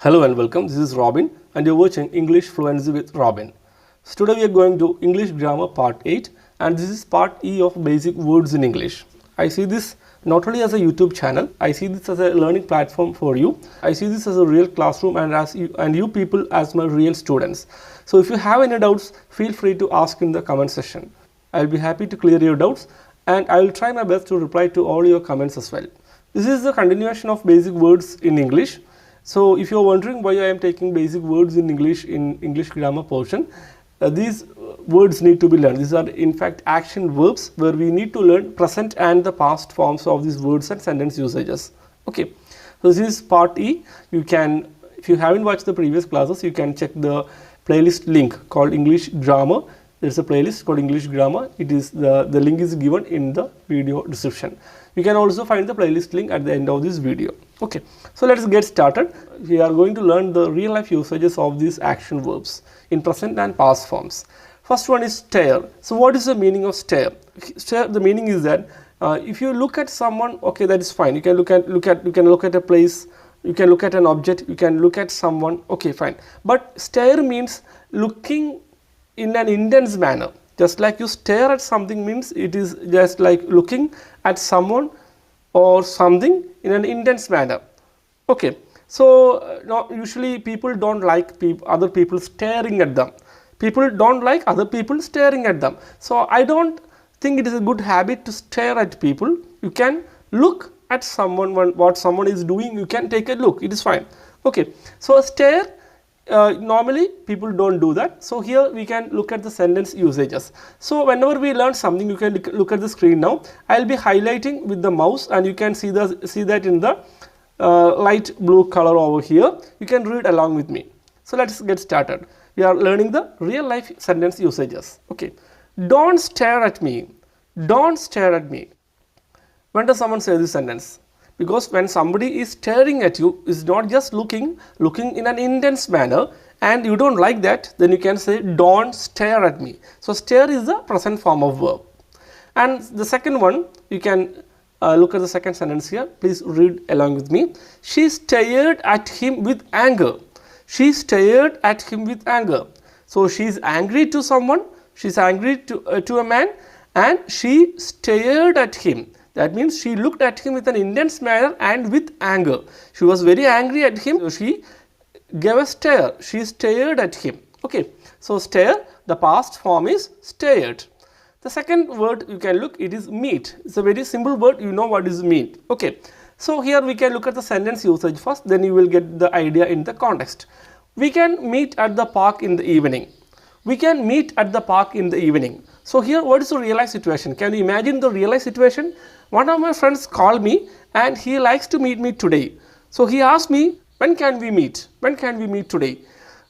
Hello and welcome. This is Robin and you're watching English Fluency with Robin. So today we are going to English Grammar Part 8 and this is Part E of Basic Words in English. I see this not only as a YouTube channel, I see this as a learning platform for you. I see this as a real classroom and you people as my real students. So if you have any doubts, feel free to ask in the comment section. I'll be happy to clear your doubts and I will try my best to reply to all your comments as well. This is the continuation of basic words in English. So if you're wondering why I am taking basic words in English grammar portion, these words need to be learned. These are in fact action verbs where we need to learn present and the past forms of these words and sentence usages. Okay, so this is part E. You can, if you haven't watched the previous classes, you can check the playlist link called English Grammar. There's a playlist called English Grammar. It is the link is given in the video description. You can also find the playlist link at the end of this video. Okay, so let's get started. We are going to learn the real life usages of these action verbs in present and past forms. First one is stare. So what is the meaning of stare? Stare, the meaning is that if you look at someone, okay, that is fine. You can look at a place, you can look at an object, you can look at someone, okay, fine. But stare means looking in an intense manner. Just like you stare at something means it is just like looking at someone or something in an intense manner. Okay, so usually people don't like other people staring at them. People don't like other people staring at them. So I don't think it is a good habit to stare at people. You can look at someone, what someone is doing, you can take a look, it is fine. Okay, so stare, normally people don't do that. So here we can look at the sentence usages. So whenever we learn something, you can look at the screen now. I'll be highlighting with the mouse and you can see that in the light blue color over here. You can read along with me. So let's get started. We are learning the real life sentence usages. Okay, don't stare at me. Don't stare at me. When does someone say this sentence? Because when somebody is staring at you, is not just looking in an intense manner and you don't like that, then you can say don't stare at me. So stare is the present form of verb. And the second one, you can look at the second sentence here. Please read along with me. She stared at him with anger. She stared at him with anger. So she is angry to someone, she is angry to a man and she stared at him. That means she looked at him with an intense manner and with anger. She was very angry at him. She gave a stare. She stared at him. Okay. So stare, the past form is stared. The second word you can look, it is meet. It's a very simple word. You know what is meet. Okay. So here we can look at the sentence usage first. Then you will get the idea in the context. We can meet at the park in the evening. We can meet at the park in the evening. So here what is the real life situation? Can you imagine the real life situation? One of my friends called me and he likes to meet me today. So he asked me, when can we meet? When can we meet today?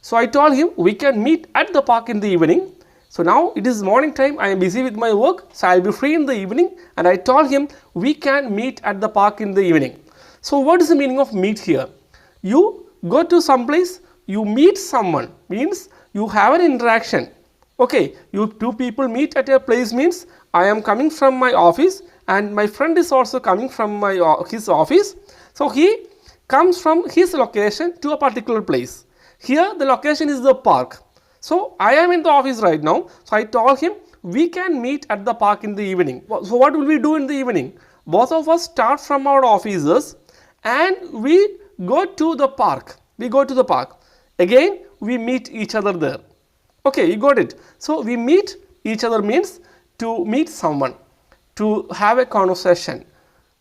So I told him we can meet at the park in the evening. So now it is morning time, I am busy with my work, so I will be free in the evening and I told him we can meet at the park in the evening. So what is the meaning of meet here? You go to some place, you meet someone, means you have an interaction. Okay, two people meet at a place means I am coming from my office and my friend is also coming from his office. So he comes from his location to a particular place. Here the location is the park. So I am in the office right now. So I told him we can meet at the park in the evening. So what will we do in the evening? Both of us start from our offices and we go to the park. We go to the park. Again we meet each other there. Okay, you got it. So we meet each other means to meet someone, to have a conversation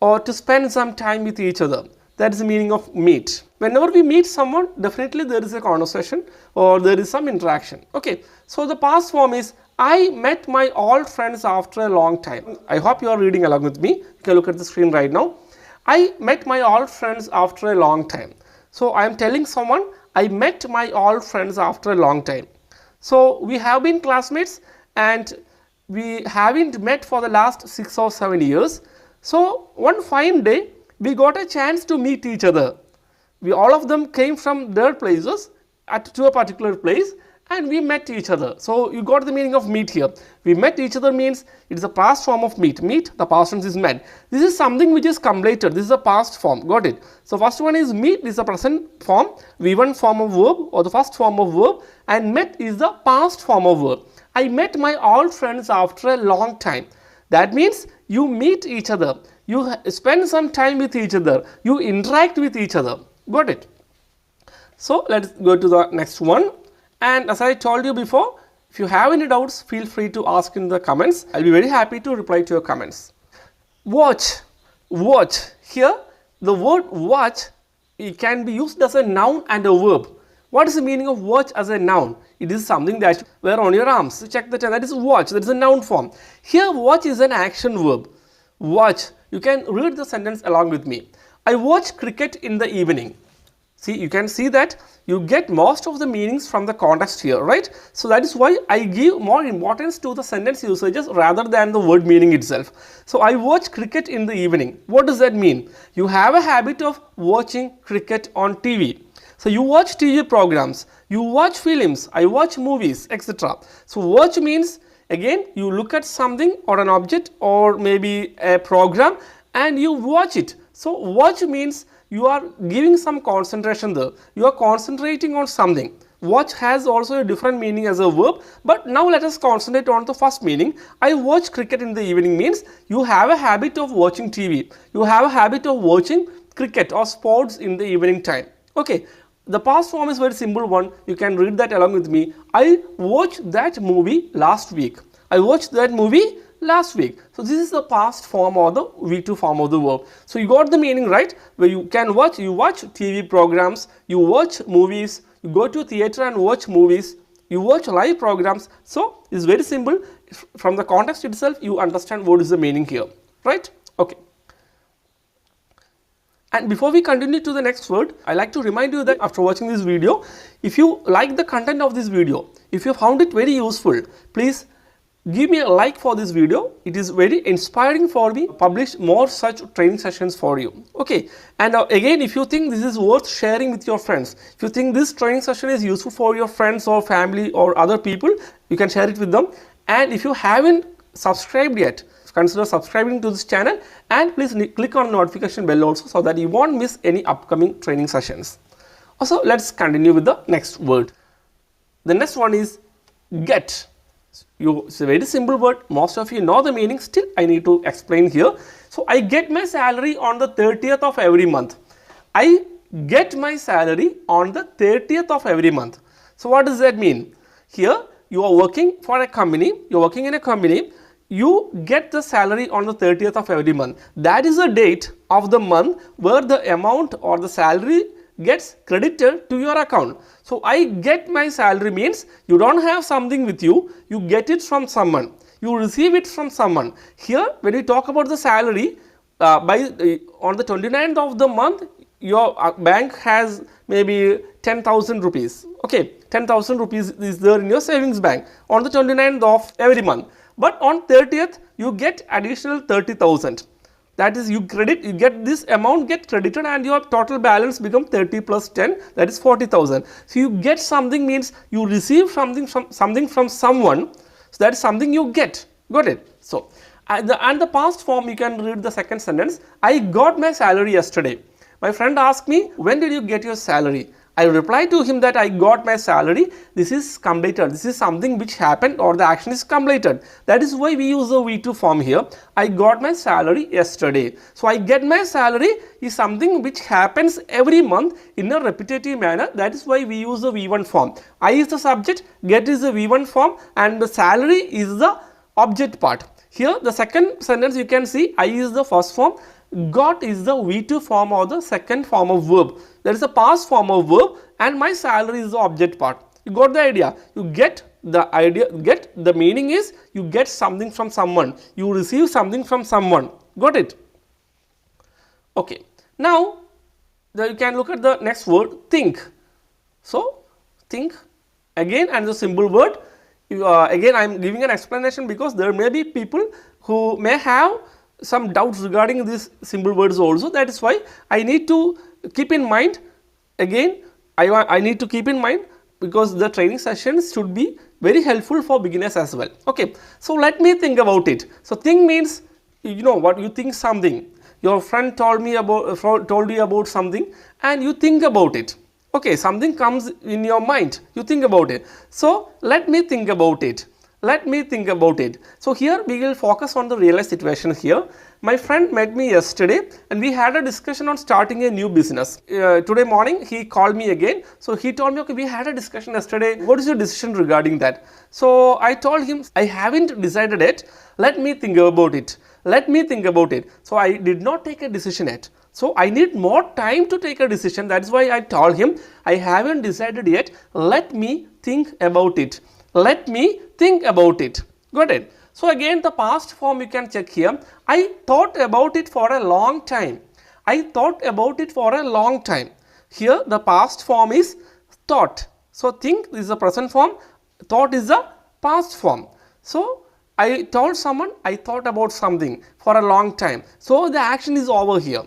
or to spend some time with each other. That is the meaning of meet. Whenever we meet someone, definitely there is a conversation or there is some interaction. Okay, so the past form is I met my old friends after a long time. I hope you are reading along with me. You can look at the screen right now. I met my old friends after a long time. So I am telling someone I met my old friends after a long time. So we have been classmates and we haven't met for the last 6 or 7 years. So one fine day we got a chance to meet each other. We all of them came from their places to a particular place and we met each other. So you got the meaning of meet here. We met each other means it is a past form of meet. Meet, the past tense is met. This is something which is completed. This is a past form. Got it? So first one is meet is the present form, V1 form of verb or the first form of verb, and met is the past form of verb. I met my old friends after a long time. That means you meet each other. You spend some time with each other. You interact with each other. Got it? So let's go to the next one. And as I told you before, if you have any doubts, feel free to ask in the comments. I'll be very happy to reply to your comments. Watch. Watch. Here, the word watch, it can be used as a noun and a verb. What is the meaning of watch as a noun? It is something that you wear on your arms. Check the time. That is watch. That is a noun form. Here, watch is an action verb. Watch. You can read the sentence along with me. I watch cricket in the evening. See, you can see that you get most of the meanings from the context here, right? So that is why I give more importance to the sentence usages rather than the word meaning itself. So I watch cricket in the evening. What does that mean? You have a habit of watching cricket on TV. So you watch TV programs, you watch films, I watch movies, etc. So watch means, again, you look at something or an object or maybe a program and you watch it. So watch means you are giving some concentration there. You are concentrating on something. Watch has also a different meaning as a verb, but now let us concentrate on the first meaning. I watch cricket in the evening means you have a habit of watching TV. You have a habit of watching cricket or sports in the evening time. Okay. The past form is very simple one. You can read that along with me. I watched that movie last week. I watched that movie last week. So this is the past form or the V2 form of the verb. So you got the meaning, right? Where you can watch, you watch TV programs, you watch movies, you go to theater and watch movies, you watch live programs. So it's very simple. From the context itself, you understand what is the meaning here, right? Okay. And before we continue to the next word, I like to remind you that after watching this video, if you like the content of this video, if you found it very useful, please give me a like for this video. It is very inspiring for me to publish more such training sessions for you. Okay. And again, if you think this is worth sharing with your friends, if you think this training session is useful for your friends or family or other people, you can share it with them. And if you haven't subscribed yet, consider subscribing to this channel and please click on notification bell also so that you won't miss any upcoming training sessions. Also, let's continue with the next word. The next one is get. It's a very simple word. Most of you know the meaning. Still, I need to explain here. So, I get my salary on the 30th of every month. I get my salary on the 30th of every month. So, what does that mean? Here, you are working for a company. You are working in a company. You get the salary on the 30th of every month. That is the date of the month where the amount or the salary gets credited to your account. So, I get my salary means you don't have something with you, you get it from someone, you receive it from someone. Here, when we talk about the salary, on the 29th of the month, your bank has maybe 10,000 rupees. Okay, 10,000 rupees is there in your savings bank on the 29th of every month. But on 30th, you get additional 30,000. That is, you get this amount get credited and your total balance become 30 plus 10, that is 40,000. So you get something means you receive something from someone. So that is something you get. Got it? So and the past form, you can read the second sentence. I got my salary yesterday. My friend asked me, when did you get your salary? I replied to him that I got my salary. This is completed. This is something which happened or the action is completed. That is why we use the V2 form here. I got my salary yesterday. So I get my salary is something which happens every month in a repetitive manner. That is why we use the V1 form. I is the subject, get is the V1 form, and the salary is the object part. Here the second sentence you can see I is the first form. Got is the V2 form or the second form of verb. There is a past form of verb and my salary is the object part. You got the idea? You get the idea, get the meaning is you get something from someone. You receive something from someone. Got it? Okay. Now, you can look at the next word, think. So, think again and the simple word. Again, I am giving an explanation because there may be people who may have some doubts regarding these simple words also. That is why I need to keep in mind, again I need to keep in mind because the training sessions should be very helpful for beginners as well. Okay, so let me think about it. So think means, you know what, you think something. Your friend told you about something and you think about it. Okay, something comes in your mind, you think about it. So let me think about it. Let me think about it. So here we will focus on the real life situation here. My friend met me yesterday and we had a discussion on starting a new business. Today morning he called me again. So he told me, okay, we had a discussion yesterday. What is your decision regarding that? So I told him, I haven't decided yet. Let me think about it. Let me think about it. So I did not take a decision yet. So I need more time to take a decision. That's why I told him, I haven't decided yet. Let me think about it. Let me think about it. Got it? So again, the past form you can check here. I thought about it for a long time. I thought about it for a long time. Here the past form is thought. So think is the present form. Thought is the past form. So I told someone I thought about something for a long time. So the action is over here.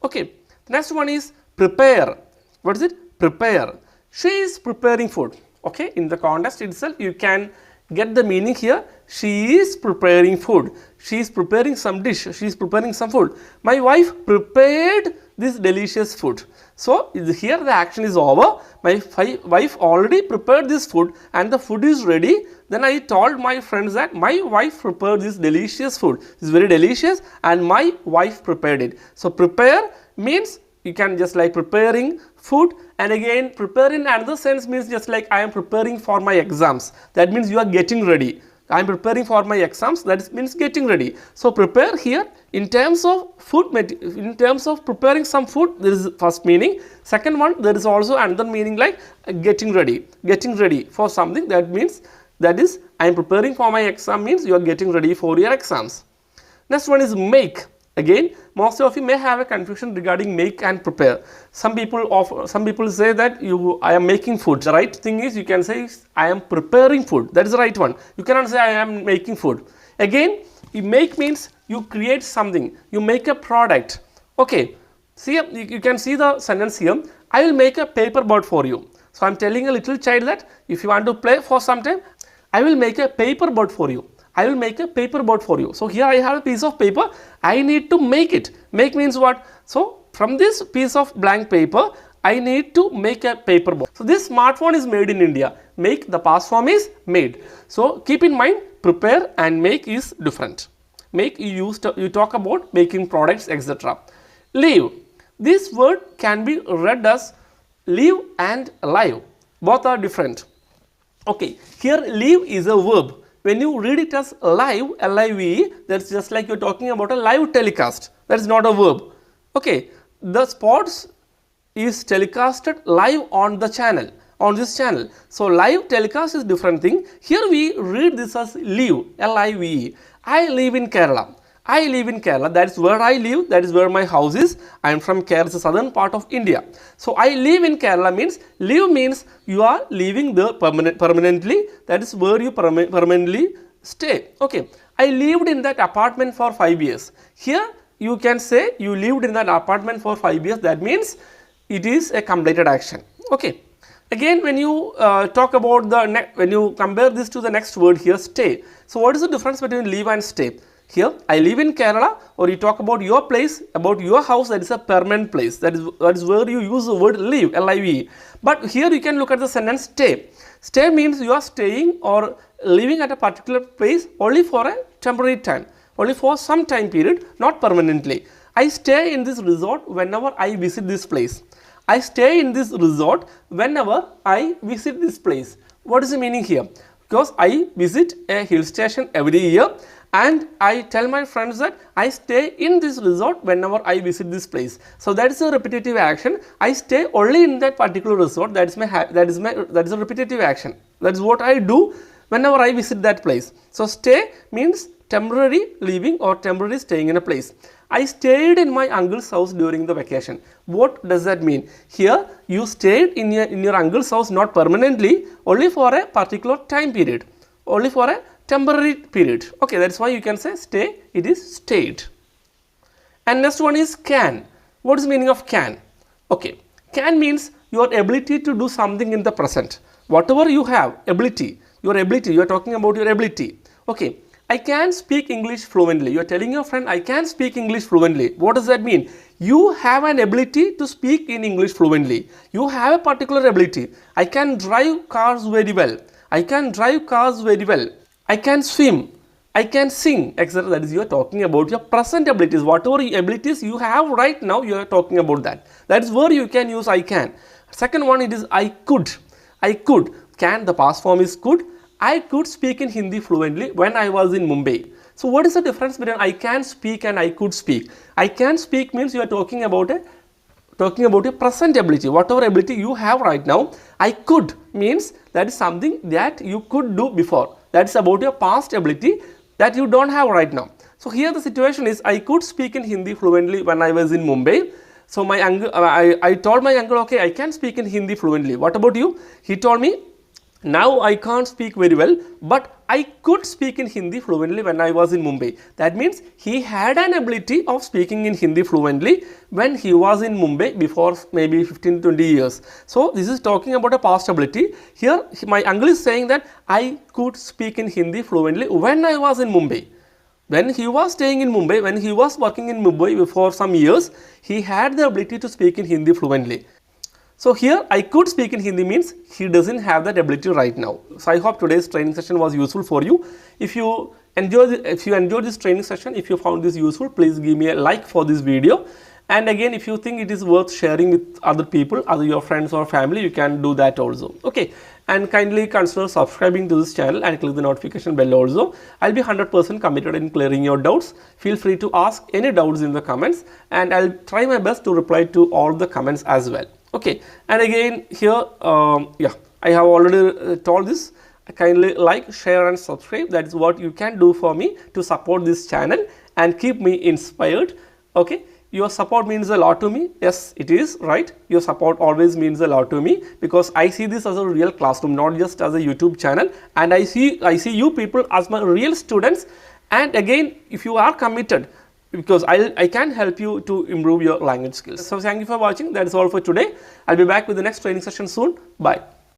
Okay. The next one is prepare. What is it? Prepare. She is preparing food. Okay. In the context itself, you can get the meaning here. She is preparing food. She is preparing some dish. She is preparing some food. My wife prepared this delicious food. So here the action is over. My wife already prepared this food and the food is ready. Then I told my friends that my wife prepared this delicious food. It's very delicious and my wife prepared it. So prepare means you can just like preparing food, and again prepare in another sense means just like I am preparing for my exams. That means you are getting ready. I am preparing for my exams, that means getting ready. So prepare here in terms of food, in terms of preparing some food, there is first meaning. Second one, there is also another meaning like getting ready for something. That means, that is, I am preparing for my exam means you are getting ready for your exams. Next one is make. Again, most of you may have a confusion regarding make and prepare. Some people say that I am making food. The right thing is you can say I am preparing food. That is the right one. You cannot say I am making food. Again, you make means you create something. You make a product. Okay. See, you can see the sentence here. I will make a paper boat for you. So I am telling a little child that if you want to play for some time, I will make a paper boat for you. I will make a paper boat for you. So here I have a piece of paper. I need to make it. Make means what? So from this piece of blank paper, I need to make a paper boat. So this smartphone is made in India. Make, the past form is made. So keep in mind, prepare and make is different. Make, you talk about making products, etc. Live. This word can be read as live and live. Both are different. Okay, here live is a verb. When you read it as live, L-I-V-E, that's just like you're talking about a live telecast. That is not a verb. Okay, the sports is telecasted live on the channel, on this channel. So live telecast is different thing. Here we read this as live, L-I-V-E. I live in Kerala. I live in Kerala. That is where I live. That is where my house is. I am from Kerala, the southern part of India. So I live in Kerala means, live means you are living there permanently. That is where you permanently stay. Okay. I lived in that apartment for 5 years. Here you can say you lived in that apartment for 5 years. That means it is a completed action. Okay. Again, when you talk about when you compare this to the next word here, stay. So what is the difference between live and stay? Here, I live in Kerala, or you talk about your place, about your house, that is a permanent place. That is where you use the word live, L-I-V-E. But here you can look at the sentence stay. Stay means you are staying or living at a particular place only for a temporary time, only for some time period, not permanently. I stay in this resort whenever I visit this place. I stay in this resort whenever I visit this place. What is the meaning here? Because I visit a hill station every year, and I tell my friends that I stay in this resort whenever I visit this place. So that is a repetitive action. I stay only in that particular resort. That is a repetitive action. That is what I do whenever I visit that place. So stay means temporary living or temporary staying in a place. I stayed in my uncle's house during the vacation. What does that mean? Here you stayed in your uncle's house not permanently, only for a particular time period, only for a temporary period. Okay, that's why you can say stay, it is stayed. And next one is can. What is the meaning of can? Okay, can means your ability to do something in the present. Whatever you have, ability, your ability, you are talking about your ability. Okay, I can speak English fluently. You are telling your friend, I can speak English fluently. What does that mean? You have an ability to speak in English fluently. You have a particular ability. I can drive cars very well. I can drive cars very well. I can swim. I can sing, etc. That is, you are talking about your present abilities. Whatever abilities you have right now, you are talking about that. That is where you can use I can. Second one, it is I could. I could. Can, the past form is could. I could speak in Hindi fluently when I was in Mumbai. So what is the difference between I can speak and I could speak? I can speak means you are talking about a present ability, whatever ability you have right now. I could means that is something that you could do before. That is about your past ability that you don't have right now. So here the situation is, I could speak in Hindi fluently when I was in Mumbai. So my uncle, I told my uncle, okay, I can speak in Hindi fluently. What about you? He told me, now I can't speak very well, but I could speak in Hindi fluently when I was in Mumbai. That means he had an ability of speaking in Hindi fluently when he was in Mumbai before maybe 15-20 years. So this is talking about a past ability. Here my uncle is saying that I could speak in Hindi fluently when I was in Mumbai. When he was staying in Mumbai, when he was working in Mumbai for some years, he had the ability to speak in Hindi fluently. So here I could speak in Hindi means he doesn't have that ability right now. So I hope today's training session was useful for you. If you enjoyed this training session, if you found this useful, please give me a like for this video. And again, if you think it is worth sharing with other people, other your friends or family, you can do that also. Okay. And kindly consider subscribing to this channel and click the notification bell also. I'll be 100% committed in clearing your doubts. Feel free to ask any doubts in the comments and I'll try my best to reply to all the comments as well. Okay, and again here, I have already told this. Kindly like, share and subscribe. That is what you can do for me to support this channel and keep me inspired. Okay, your support means a lot to me. Yes, it is right. Your support always means a lot to me because I see this as a real classroom, not just as a YouTube channel. And I see you people as my real students. And again, if you are committed, because I can help you to improve your language skills. So thank you for watching. That is all for today. I'll be back with the next training session soon. Bye.